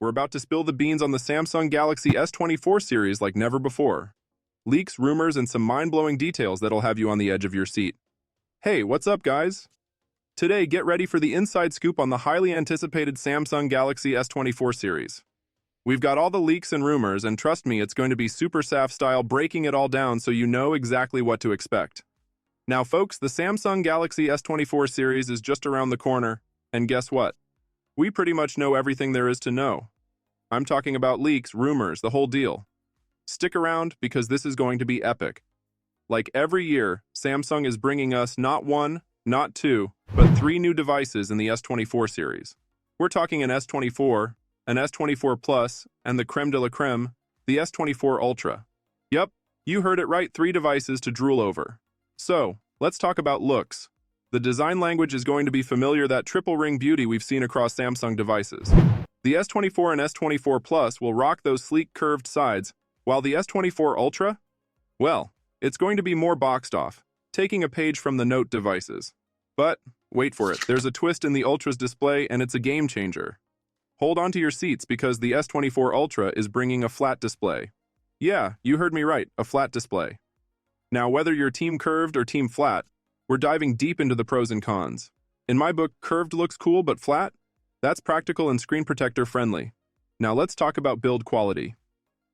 We're about to spill the beans on the Samsung Galaxy S24 series like never before. Leaks, rumors, and some mind-blowing details that'll have you on the edge of your seat. Hey, what's up, guys? Today, get ready for the inside scoop on the highly anticipated Samsung Galaxy S24 series. We've got all the leaks and rumors, and trust me, it's going to be super SAF style, breaking it all down so you know exactly what to expect. Now, folks, the Samsung Galaxy S24 series is just around the corner, and guess what? We pretty much know everything there is to know. I'm talking about leaks, rumors, the whole deal. Stick around because this is going to be epic. Like every year, Samsung is bringing us not one, not two, but 3 new devices in the S24 series. We're talking an S24, an S24 Plus, and the creme de la creme, the S24 Ultra. Yep, you heard it right, 3 devices to drool over. So, let's talk about looks. The design language is going to be familiar, that triple ring beauty we've seen across Samsung devices. The S24 and S24 Plus will rock those sleek curved sides, while the S24 Ultra? Well, it's going to be more boxed off, taking a page from the Note devices. But, wait for it, there's a twist in the Ultra's display and it's a game changer. Hold on to your seats because the S24 Ultra is bringing a flat display. Yeah, you heard me right, a flat display. Now, whether you're team curved or team flat, we're diving deep into the pros and cons. In my book, curved looks cool, but flat? That's practical and screen protector friendly. Now let's talk about build quality.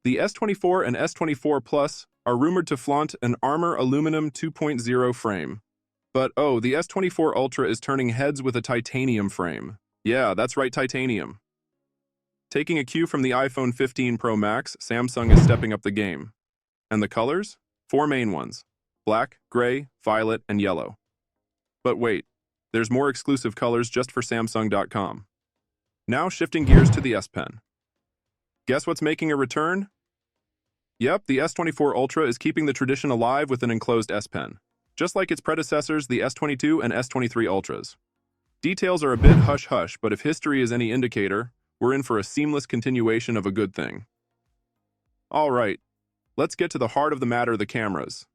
The S24 and S24 Plus are rumored to flaunt an Armor Aluminum 2.0 frame. But oh, the S24 Ultra is turning heads with a titanium frame. Yeah, that's right, titanium. Taking a cue from the iPhone 15 Pro Max, Samsung is stepping up the game. And the colors? 4 main ones: black, gray, violet, and yellow. But wait, there's more exclusive colors just for Samsung.com. Now shifting gears to the S Pen. Guess what's making a return? Yep, the S24 Ultra is keeping the tradition alive with an enclosed S Pen, just like its predecessors, the S22 and S23 Ultras. Details are a bit hush-hush, but if history is any indicator, we're in for a seamless continuation of a good thing. All right, let's get to the heart of the matter, the cameras.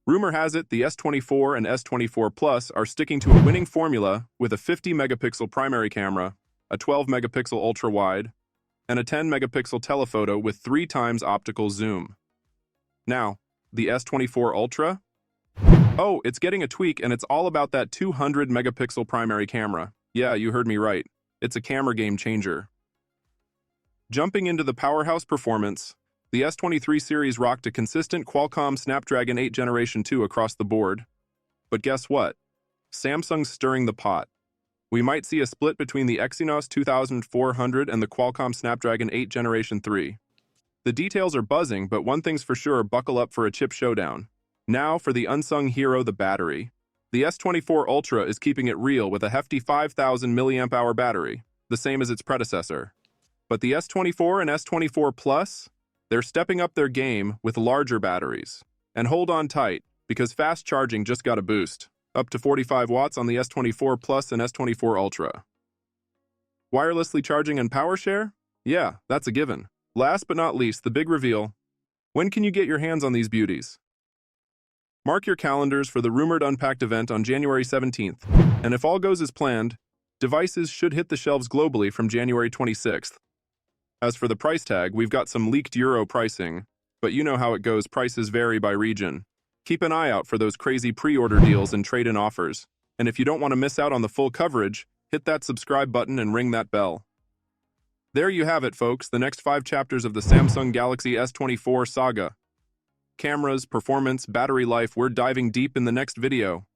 Rumor has it the S24 and S24 Plus are sticking to a winning formula with a 50-megapixel primary camera, a 12-megapixel ultra-wide, and a 10-megapixel telephoto with 3 times optical zoom. Now, the S24 Ultra? Oh, it's getting a tweak, and it's all about that 200-megapixel primary camera. Yeah, you heard me right. It's a camera game changer. Jumping into the powerhouse performance, the S23 series rocked a consistent Qualcomm Snapdragon 8 Generation 2 across the board. But guess what? Samsung's stirring the pot. We might see a split between the Exynos 2400 and the Qualcomm Snapdragon 8 Generation 3. The details are buzzing, but one thing's for sure, buckle up for a chip showdown. Now for the unsung hero, the battery. The S24 Ultra is keeping it real with a hefty 5,000 mAh battery, the same as its predecessor. But the S24 and S24 Plus? They're stepping up their game with larger batteries. And hold on tight, because fast charging just got a boost, up to 45 watts on the S24 Plus and S24 Ultra. Wirelessly charging and power share? Yeah, that's a given. Last but not least, the big reveal. When can you get your hands on these beauties? Mark your calendars for the rumored Unpacked event on January 17th, and if all goes as planned, devices should hit the shelves globally from January 26th. As for the price tag, we've got some leaked euro pricing, but you know how it goes, prices vary by region. Keep an eye out for those crazy pre-order deals and trade-in offers. And if you don't want to miss out on the full coverage, hit that subscribe button and ring that bell. There you have it, folks, the next 5 chapters of the Samsung Galaxy S24 saga. Cameras, performance, battery life, we're diving deep in the next video.